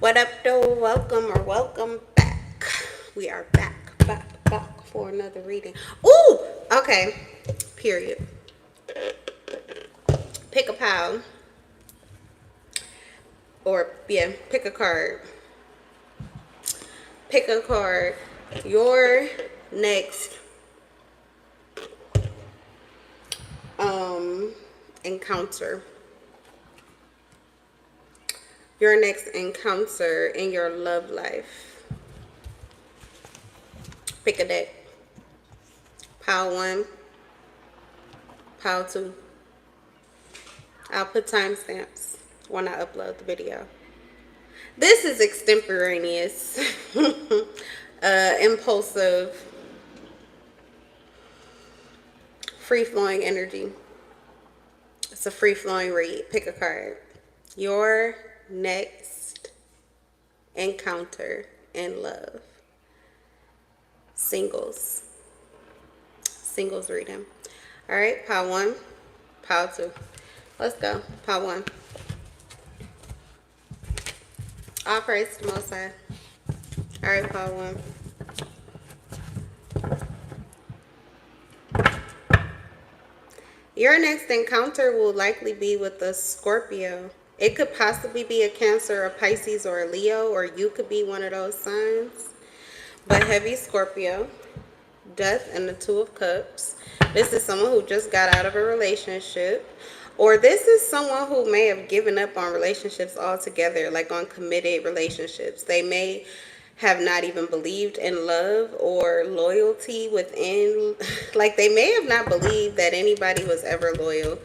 What up, though? Welcome or welcome back. We are back for another reading. Ooh, okay. Period. Pick a pile, or yeah, pick a card. Pick a card. Your next encounter. Your next encounter in your love life. Pick a deck. Pile 1, pile 2. I'll put timestamps when I upload the video. This is extemporaneous, impulsive, free-flowing energy. It's a free-flowing read. Pick a card. Your next encounter in love. Singles reading. All right, pile 1, pile 2. Let's go. Pile 1. All praise to the Most High. All right, pile 1. Your next encounter will likely be with a Scorpio. It could possibly be a Cancer, a Pisces, or a Leo, or you could be one of those signs. But heavy Scorpio, Death, and the 2 of Cups. This is someone who just got out of a relationship. Or this is someone who may have given up on relationships altogether, like on committed relationships. They may have not even believed in love or loyalty within, like they may have not believed that anybody was ever loyal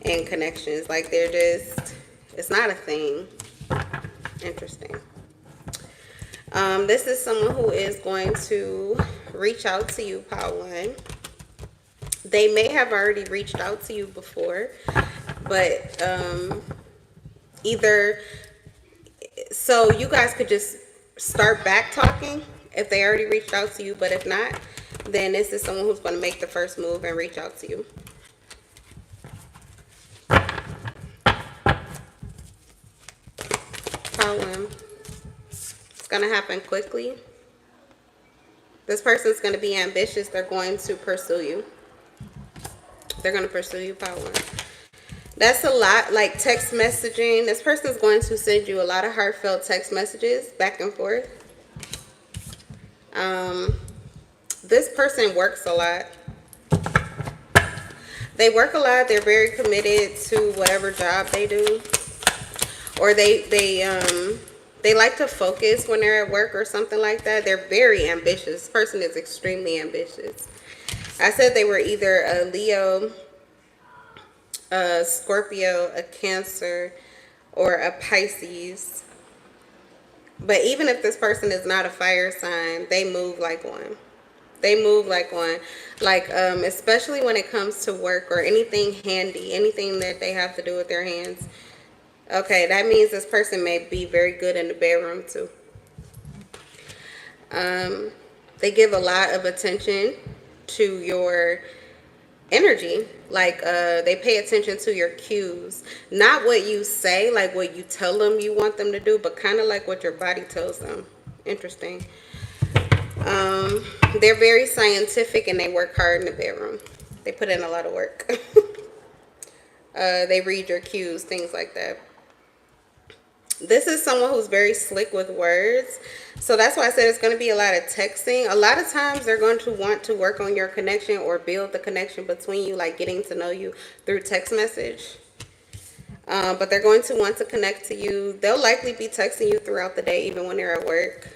in connections. Like they're just, it's not a thing. Interesting. This is someone who is going to reach out to you, pile 1. They may have already reached out to you before, but either, so you guys could just start back talking if they already reached out to you, but if not, then this is someone who's going to make the first move and reach out to you. Pile 1. It's going to happen quickly. This person's going to be ambitious. They're going to pursue you. They're going to pursue you, pile 1. That's a lot, like text messaging. This person's going to send you a lot of heartfelt text messages back and forth. This person works a lot. They work a lot. They're very committed to whatever job they do. Or they like to focus when they're at work or something like that. They're very ambitious. This person is extremely ambitious. I said they were either a Leo, a Scorpio, a Cancer, or a Pisces. But even if this person is not a fire sign, they move like one. They move like one. Like, especially when it comes to work or anything handy, anything that they have to do with their hands. Okay, that means this person may be very good in the bedroom too. They give a lot of attention to your energy. Like they pay attention to your cues, not what you say, like what you tell them you want them to do, but kind of like what your body tells them. Interesting. They're very scientific and they work hard in the bedroom. They put in a lot of work. They read your cues, things like that. This is someone who's very slick with words. So that's why I said it's going to be a lot of texting. A lot of times they're going to want to work on your connection or build the connection between you, like getting to know you through text message. But they're going to want to connect to you. They'll likely be texting you throughout the day, even when they're at work.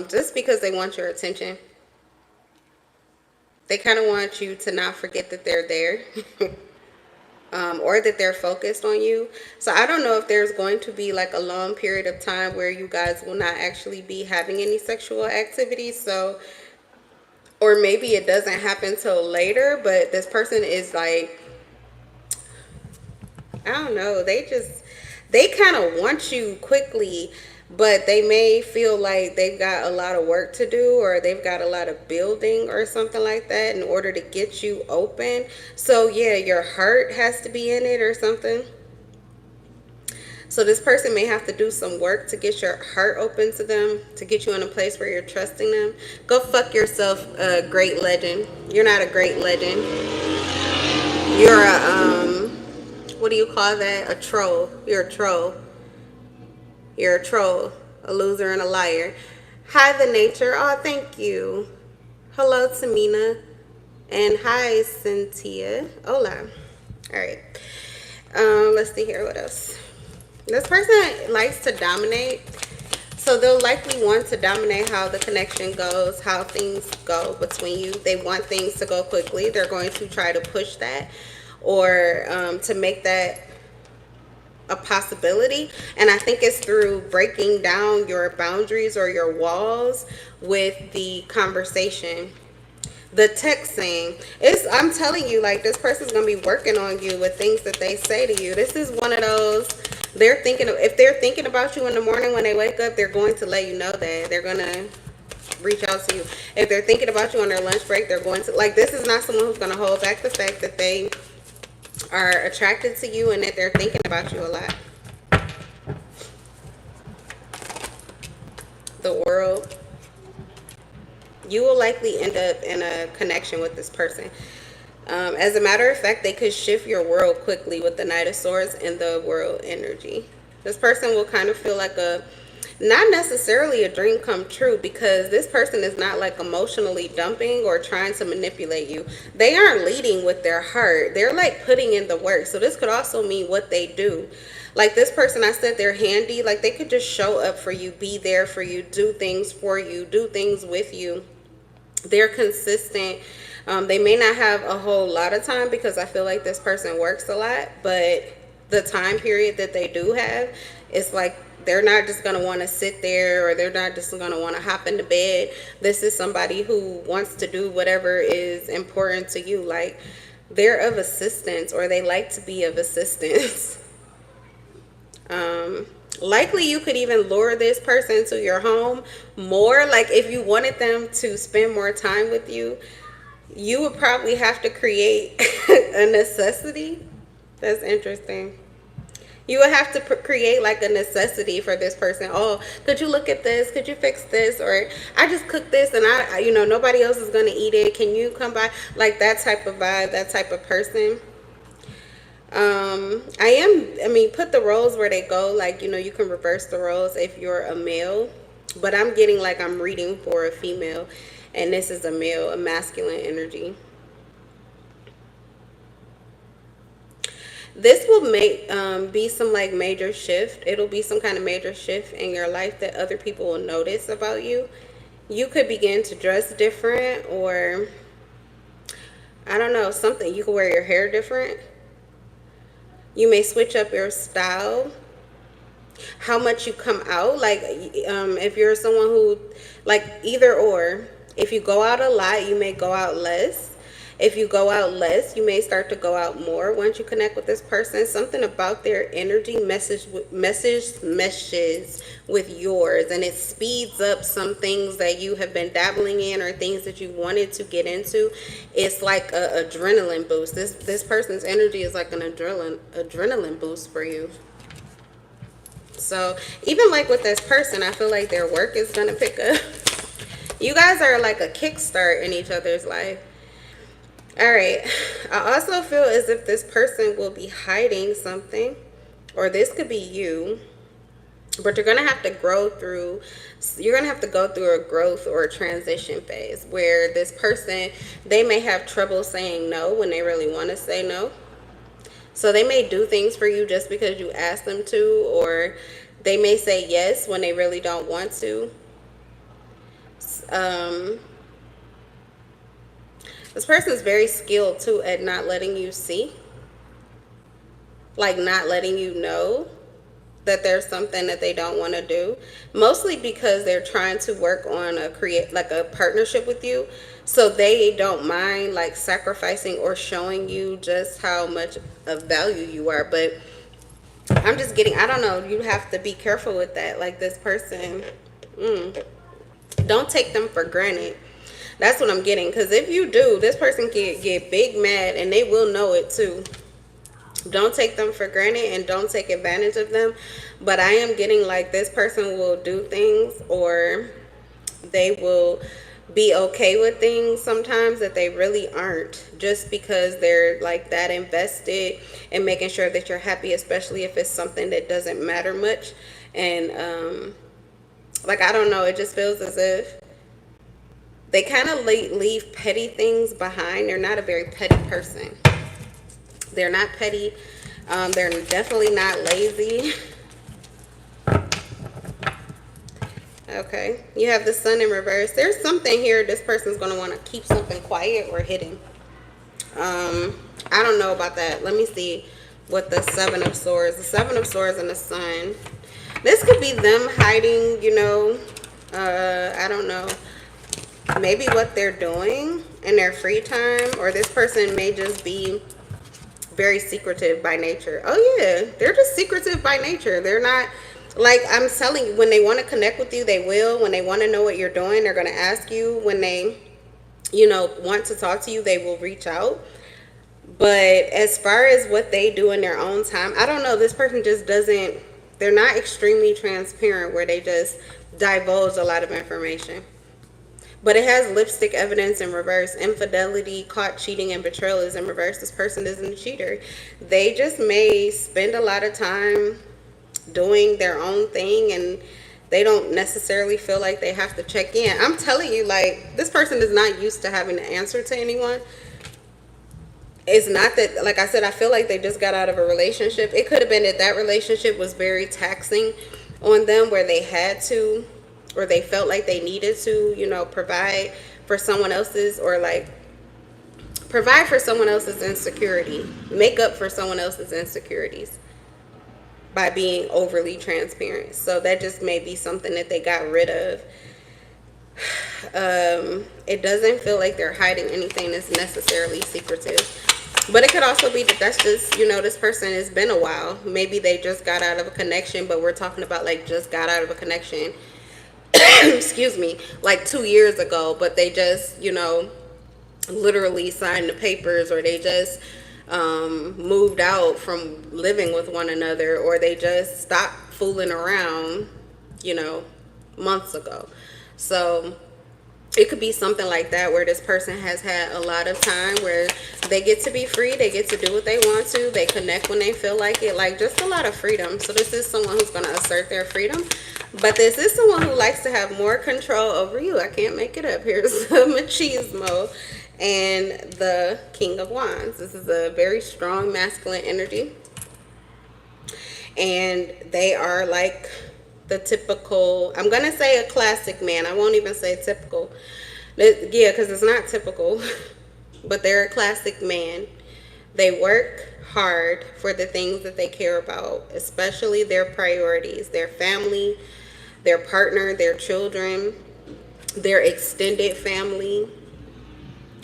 Just because they want your attention. They kind of want you to not forget that they're there. Or that they're focused on you. So I don't know if there's going to be like a long period of time where you guys will not actually be having any sexual activity. So, or maybe it doesn't happen till later, but this person is like, I don't know, they kind of want you quickly, but they may feel like they've got a lot of work to do, or they've got a lot of building or something like that in order to get you open. So yeah, your heart has to be in it or something. So this person may have to do some work to get your heart open to them, to get you in a place where you're trusting them. Go fuck yourself, a great legend. You're not a great legend. You're a, what do you call that? A troll. You're a troll. You're a troll. A loser and a liar. Hi, the nature. Oh, thank you. Hello, Tamina. And hi, Cynthia. Hola. All right. Let's see here. What else? This person likes to dominate. So they'll likely want to dominate how the connection goes, how things go between you. They want things to go quickly. They're going to try to push that, or to make that a possibility. And I think it's through breaking down your boundaries or your walls with the conversation. The texting, I'm telling you, like, this person's gonna be working on you with things that they say to you. This is one of those, if they're thinking about you in the morning when they wake up, they're going to let you know that. They're gonna reach out to you. If they're thinking about you on their lunch break, they're going to, like, this is not someone who's gonna hold back the fact that they are attracted to you and that they're thinking about you a lot. The world. You will likely end up in a connection with this person. As a matter of fact, they could shift your world quickly with the Knight of Swords and the world energy. This person will kind of feel like not necessarily a dream come true, because this person is not like emotionally dumping or trying to manipulate you. They aren't leading with their heart. They're like putting in the work. So this could also mean what they do. Like this person, I said they're handy. Like they could just show up for you, be there for you, do things for you, do things with you. They're consistent. They may not have a whole lot of time, because I feel like this person works a lot, but the time period that they do have, it's like they're not just going to want to sit there, or they're not just going to want to hop into bed. This is somebody who wants to do whatever is important to you. Like they're of assistance, or they like to be of assistance. Likely you could even lure this person to your home more. Like if you wanted them to spend more time with you, you would probably have to create a necessity. That's interesting. You would have to create like a necessity for this person. Oh, could you look at this? Could you fix this? Or I just cooked this and nobody else is going to eat it. Can you come by? Like that type of vibe, that type of person. Put the roles where they go. Like, you can reverse the roles if you're a male, but I'm getting like I'm reading for a female, and this is a male, a masculine energy. This will be some like major shift. It'll be some kind of major shift in your life that other people will notice about you. You could begin to dress different, or I don't know, something. You could wear your hair different. You may switch up your style, how much you come out. Like if you're someone who, like, either or. If you go out a lot, you may go out less. If you go out less, you may start to go out more once you connect with this person. Something about their energy meshes with yours, and it speeds up some things that you have been dabbling in, or things that you wanted to get into. It's like a adrenaline boost. This person's energy is like an adrenaline boost for you. So even like with this person, I feel like their work is gonna pick up. You guys are like a kickstart in each other's life. All right. I also feel as if this person will be hiding something, or this could be you, but you're going to have to go through a growth or a transition phase where this person, they may have trouble saying no when they really want to say no. So they may do things for you just because you ask them to, or they may say yes when they really don't want to. This person is very skilled too at not letting you see, like not letting you know that there's something that they don't want to do, mostly because they're trying to work on a partnership with you, so they don't mind like sacrificing or showing you just how much of value you are. But I'm just getting, I don't know, you have to be careful with that. Like this person, don't take them for granted. That's what I'm getting, because if you do, this person can get big mad, and they will know it too. Don't take them for granted and don't take advantage of them. But I am getting like this person will do things, or they will be okay with things sometimes that they really aren't, just because they're like that invested in making sure that you're happy, especially if it's something that doesn't matter much. And like, I don't know, it just feels as if they kind of leave petty things behind. They're not a very petty person. They're not petty. They're definitely not lazy. Okay, you have the sun in reverse. There's something here this person's going to want to keep something quiet or hidden. I don't know about that. Let me see what the Seven of Swords. The Seven of Swords and the Sun. This could be them hiding, you know, I don't know, maybe what they're doing in their free time. Or this person may just be very secretive by nature. Oh yeah, they're just secretive by nature. They're not, like, I'm telling you, when they want to connect with you, they will. When they want to know what you're doing, they're going to ask you. When they, you know, want to talk to you, they will reach out. But as far as what they do in their own time, I don't know. This person just doesn't, they're not extremely transparent where they just divulge a lot of information. But it has lipstick evidence in reverse. Infidelity, caught cheating, and betrayal is in reverse. This person isn't a cheater. They just may spend a lot of time doing their own thing, and they don't necessarily feel like they have to check in. I'm telling you, like, this person is not used to having to answer to anyone. It's not that, like I said, I feel like they just got out of a relationship. It could have been that that relationship was very taxing on them, where they had to, or they felt like they needed to, you know, provide for someone else's, or like provide for someone else's insecurity, make up for someone else's insecurities by being overly transparent. So that just may be something that they got rid of. It doesn't feel like they're hiding anything that's necessarily secretive. But it could also be that that's just, you know, this person has been a while. Maybe they just got out of a connection, but we're talking about like just got out of a connection, excuse me, like 2 years ago. But they just, you know, literally signed the papers, or they just moved out from living with one another, or they just stopped fooling around, you know, months ago. So it could be something like that, where this person has had a lot of time where they get to be free, they get to do what they want to, they connect when they feel like it, like just a lot of freedom. So this is someone who's going to assert their freedom, but this is someone who likes to have more control over you. I can't make it up. Here's the machismo and the King of Wands. This is a very strong masculine energy, and they are like the typical, I'm gonna say a classic man. I won't even say typical. Yeah, because it's not typical, but they're a classic man. They work hard for the things that they care about, especially their priorities, their family, their partner, their children, their extended family.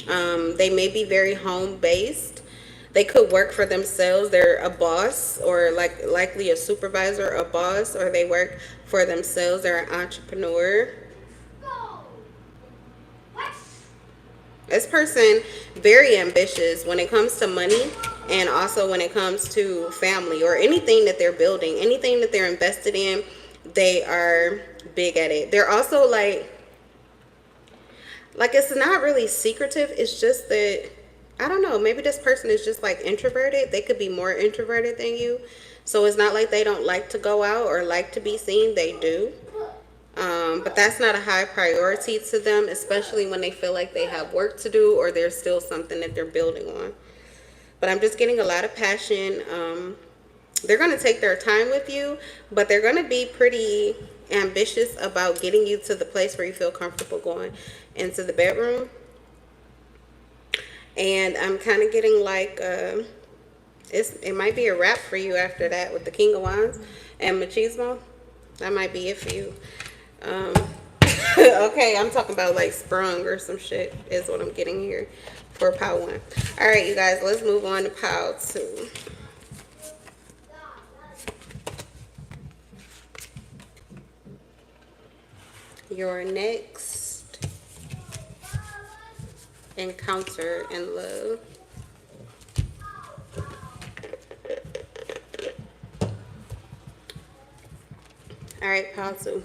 They may be very home-based. They could work for themselves. They're a boss, or likely a supervisor, a boss, or they work for themselves. They're an entrepreneur. This person, very ambitious when it comes to money, and also when it comes to family or anything that they're building, anything that they're invested in, they are big at it. They're also like it's not really secretive. It's just that, I don't know, maybe this person is just like introverted. They could be more introverted than you. So it's not like they don't like to go out or like to be seen. They do. But that's not a high priority to them, especially when they feel like they have work to do, or there's still something that they're building on. But I'm just getting a lot of passion. They're going to take their time with you, but they're going to be pretty ambitious about getting you to the place where you feel comfortable going into the bedroom. And I'm kind of getting like it might be a wrap for you after that with the King of Wands and machismo. That might be it for you. Okay, I'm talking about like sprung or some shit is what I'm getting here for pile 1. All right, you guys, let's move on to pile 2. Your next encounter in love. All right, pile two.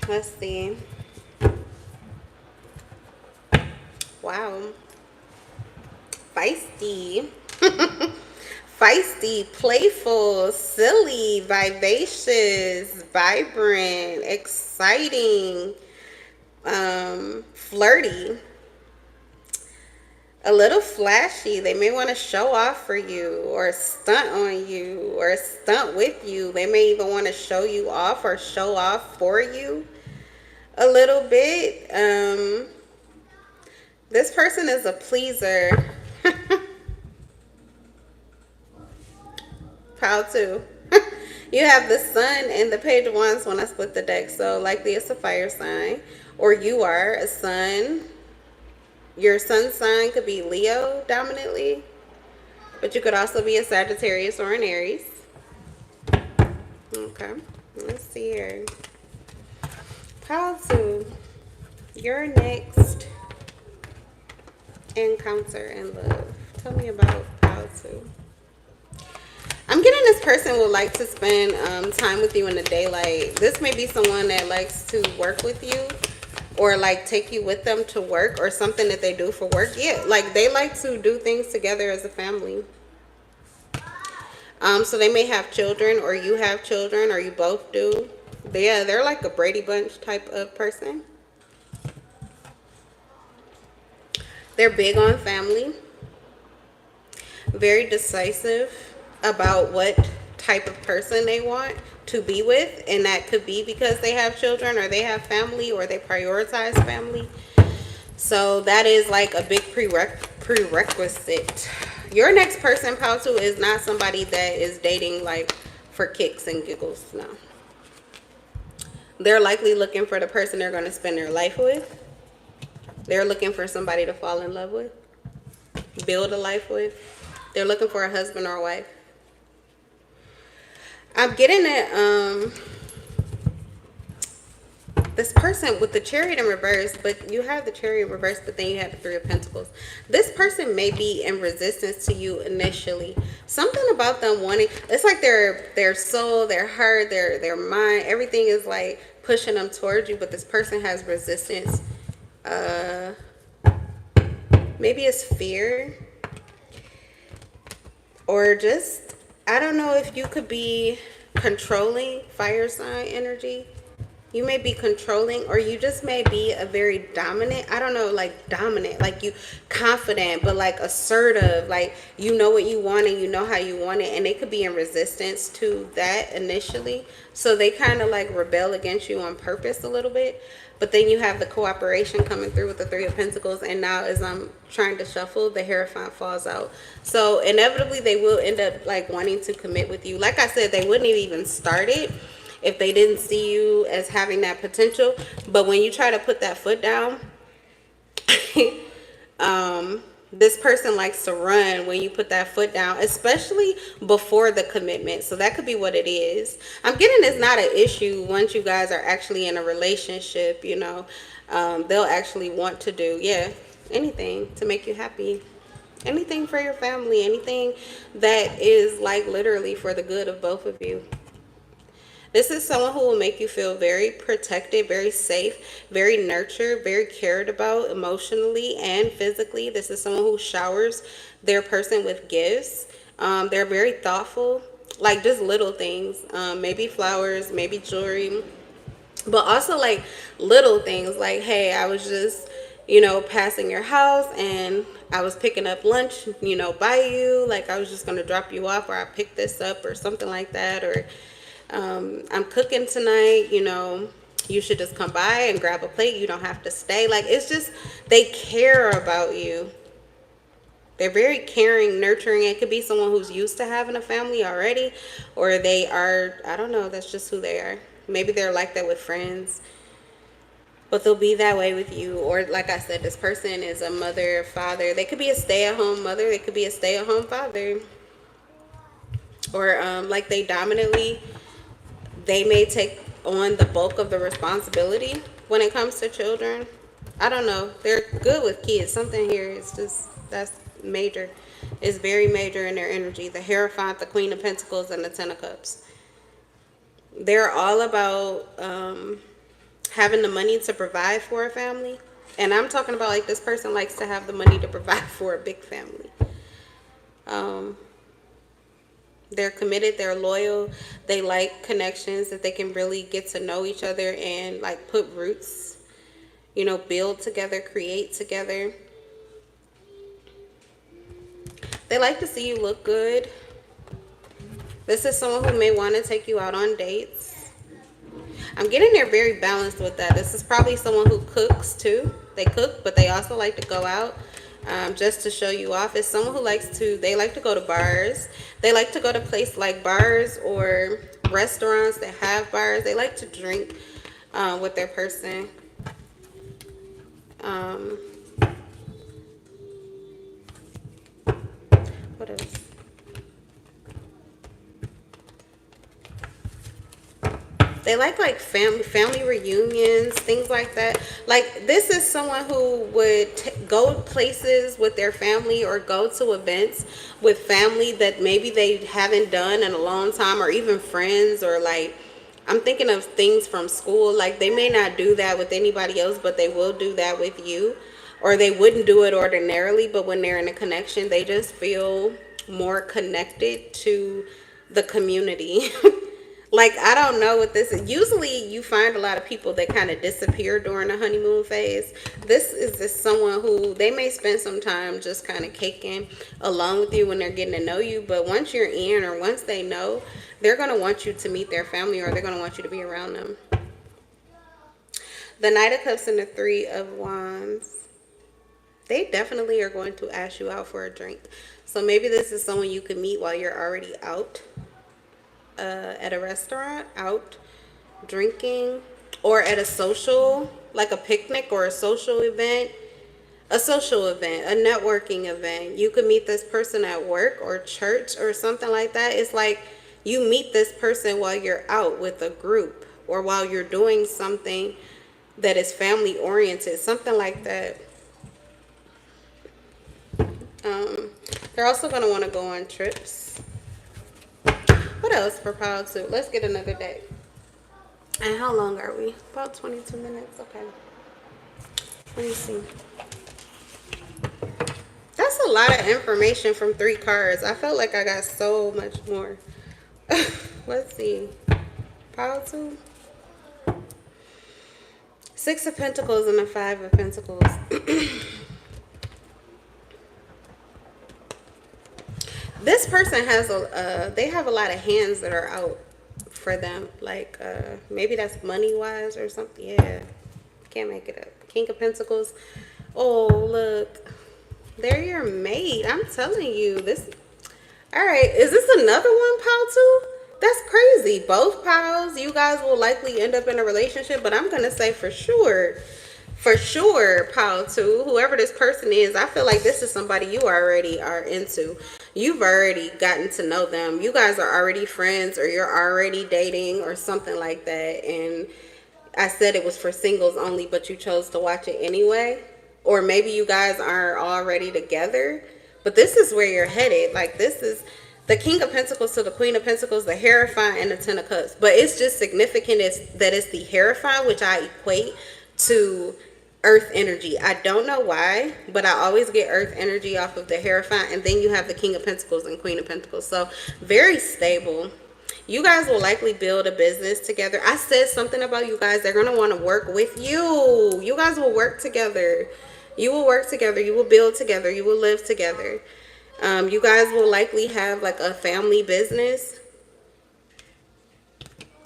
Let's see. Wow. Feisty. Feisty, playful, silly, vivacious, vibrant, exciting, flirty, a little flashy. They may want to show off for you or stunt on you or stunt with you. They may even want to show you off or show off for you a little bit. This person is a pleaser. Pile two. You have the sun and the page of wands when I split the deck. So likely it's a fire sign, or you are a sun. Your sun sign could be Leo dominantly, but you could also be a Sagittarius or an Aries. Okay, let's see here. Pile two. Your next encounter in love. Tell me about pile two. I'm getting this person would like to spend time with you in the daylight. This may be someone that likes to work with you or like take you with them to work or something that they do for work. Yeah, like they like to do things together as a family. So they may have children, or you have children, or you both do. Yeah, they're like a Brady Bunch type of person. They're big on family. Very decisive about what type of person they want to be with, and that could be because they have children or they have family or they prioritize family. So that is like a big prerequisite. Your next person, pile two, is not somebody that is dating like for kicks and giggles. No, they're likely looking for the person they're going to spend their life with. They're looking for somebody to fall in love with, build a life with. They're looking for a husband or a wife. I'm getting that this person with the Chariot in reverse, but you have the Chariot in reverse, but then you have the Three of Pentacles. This person may be in resistance to you initially. Something about them wanting, it's like their soul, their heart, their mind, everything is like pushing them towards you, but this person has resistance. Maybe it's fear, or just, I don't know if you could be controlling, fire sign energy. You may be controlling, or you just may be a very dominant, I don't know, like dominant, like you confident, but like assertive, like you know what you want and you know how you want it, and they could be in resistance to that initially. So they kind of like rebel against you on purpose a little bit. But then you have the cooperation coming through with the Three of Pentacles, and now as I'm trying to shuffle, the Hierophant falls out. So inevitably they will end up like wanting to commit with you. Like I said, they wouldn't have even started if they didn't see you as having that potential. But when you try to put that foot down, this person likes to run when you put that foot down, especially before the commitment. So that could be what it is. I'm getting it's not an issue once you guys are actually in a relationship, you know. They'll actually want to do, yeah, anything to make you happy. Anything for your family, anything that is like literally for the good of both of you. This is someone who will make you feel very protected, very safe, very nurtured, very cared about emotionally and physically. This is someone who showers their person with gifts. They're very thoughtful, like just little things, maybe flowers, maybe jewelry, but also like little things like, hey, I was just, you know, passing your house and I was picking up lunch, you know, by you. Like I was just going to drop you off, or I picked this up or something like that. Or I'm cooking tonight, you know, you should just come by and grab a plate. You don't have to stay. Like, it's just, they care about you. They're very caring, nurturing. It could be someone who's used to having a family already, or they are, I don't know, that's just who they are. Maybe they're like that with friends, but they'll be that way with you. Or like I said, this person is a mother, father. They could be a stay-at-home mother. They could be a stay-at-home father. Or like they dominantly, they may take on the bulk of the responsibility when it comes to children. I don't know. They're good with kids. Something here is just, that's major. is very major in their energy. The Hierophant, the Queen of Pentacles, and the Ten of Cups. They're all about having the money to provide for a family. And I'm talking about like this person likes to have the money to provide for a big family. They're committed, they're loyal, they like connections that they can really get to know each other and like put roots, you know, build together, create together. They like to see you look good. This is someone who may want to take you out on dates. I'm getting there very balanced with that. This is probably someone who cooks too. They cook, but they also like to go out just to show you off. It's someone who they like to go to bars. They like to go to places like bars or restaurants that have bars. They like to drink with their person. What else? They like family reunions, things like that. Like this is someone who would go places with their family or go to events with family that maybe they haven't done in a long time, or even friends, or like I'm thinking of things from school. Like they may not do that with anybody else, but they will do that with you. Or they wouldn't do it ordinarily, but when they're in a connection, they just feel more connected to the community. Like, I don't know what this is. Usually you find a lot of people that kind of disappear during the honeymoon phase. This is just someone who they may spend some time just kind of caking along with you when they're getting to know you. But once you're in, or once they know, they're going to want you to meet their family, or they're going to want you to be around them. The Knight of Cups and the Three of Wands. They definitely are going to ask you out for a drink. So maybe this is someone you can meet while you're already out. At a restaurant, out drinking, or at a social, like a picnic or a social event, a networking event. You could meet this person at work or church or something like that. It's like you meet this person while you're out with a group, or while you're doing something that is family oriented, something like that. They're also going to want to go on trips. What else for pile 2? Let's get another day. And how long are we? About 22 minutes. Okay. Let me see. That's a lot of information from 3 cards. I felt like I got so much more. Let's see. Pile 2. 6 of Pentacles and the 5 of Pentacles. This person has they have a lot of hands that are out for them. Like maybe that's money wise or something. Yeah, can't make it up. King of Pentacles. Oh, look, they're your mate. I'm telling you this. All right, is this another one, pile 2? That's crazy. Both piles, you guys will likely end up in a relationship, but I'm gonna say for sure, pile 2, whoever this person is, I feel like this is somebody you already are into. You've already gotten to know them. You guys are already friends, or you're already dating or something like that. And I said it was for singles only, but you chose to watch it anyway. Or maybe you guys are already together, but this is where you're headed. Like this is the King of Pentacles to the Queen of Pentacles, the Hierophant, and the Ten of Cups. But it's just significant that it's the Hierophant, which I equate to earth energy. I don't know why, but I always get earth energy off of the Hierophant. And then you have the King of Pentacles and Queen of Pentacles. So very stable. You guys will likely build a business together. I said something about you guys. They're going to want to work with you. You guys will work together. You will work together. You will build together. You will live together. You guys will likely have like a family business.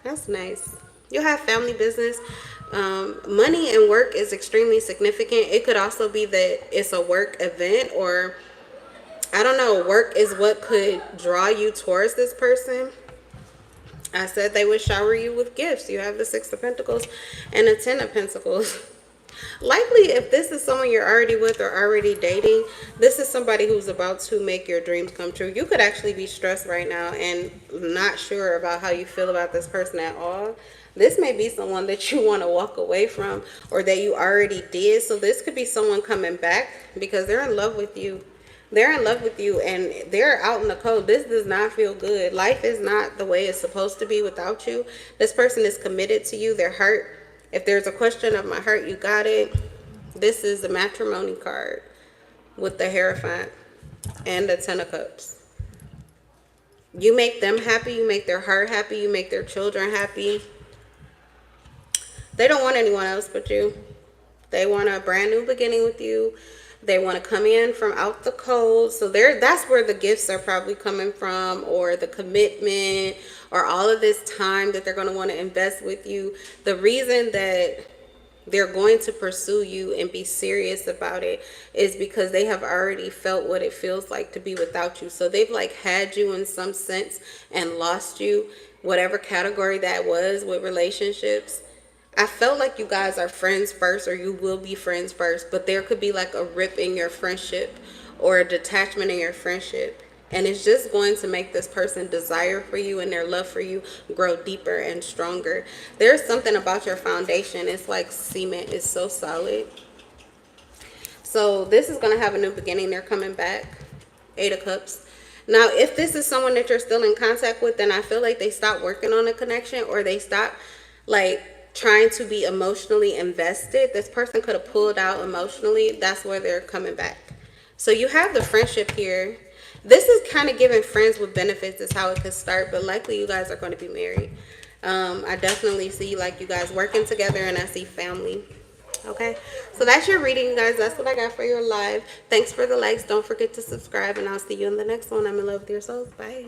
That's nice. You'll have family business. Money and work is extremely significant. It could also be that it's a work event, or I don't know, work is what could draw you towards this person. I said they would shower you with gifts. You have the 6 of Pentacles and the 10 of Pentacles. Likely, if this is someone you're already with or already dating, this is somebody who's about to make your dreams come true. You could actually be stressed right now and not sure about how you feel about this person at all. This may be someone that you want to walk away from, or that you already did. So this could be someone coming back because they're in love with you. They're in love with you and they're out in the cold. This does not feel good. Life is not the way it's supposed to be without you. This person is committed to you. They're hurt. If there's a question of my heart, you got it. This is the matrimony card with the Hierophant and the Ten of Cups. You make them happy. You make their heart happy. You make their children happy. They don't want anyone else but you. They want a brand new beginning with you. They want to come in from out the cold. So that's where the gifts are probably coming from, or the commitment, or all of this time that they're going to want to invest with you. The reason that they're going to pursue you and be serious about it is because they have already felt what it feels like to be without you. So they've like had you in some sense and lost you, whatever category that was with relationships. I felt like you guys are friends first, or you will be friends first, but there could be like a rip in your friendship or a detachment in your friendship. And it's just going to make this person desire for you and their love for you grow deeper and stronger. There's something about your foundation. It's like cement. It's so solid. So this is going to have a new beginning. They're coming back. 8 of Cups. Now, if this is someone that you're still in contact with, then I feel like they stopped working on a connection, or they stopped like trying to be emotionally invested. This person could have pulled out emotionally. That's where they're coming back. So you have the friendship here. This is kind of giving friends with benefits is how it could start, but likely you guys are going to be married. I definitely see like you guys working together, and I see family. Okay, so that's your reading, you guys. That's what I got for your live. Thanks for the likes. Don't forget to subscribe, and I'll see you in the next one. I'm in love with your souls. Bye.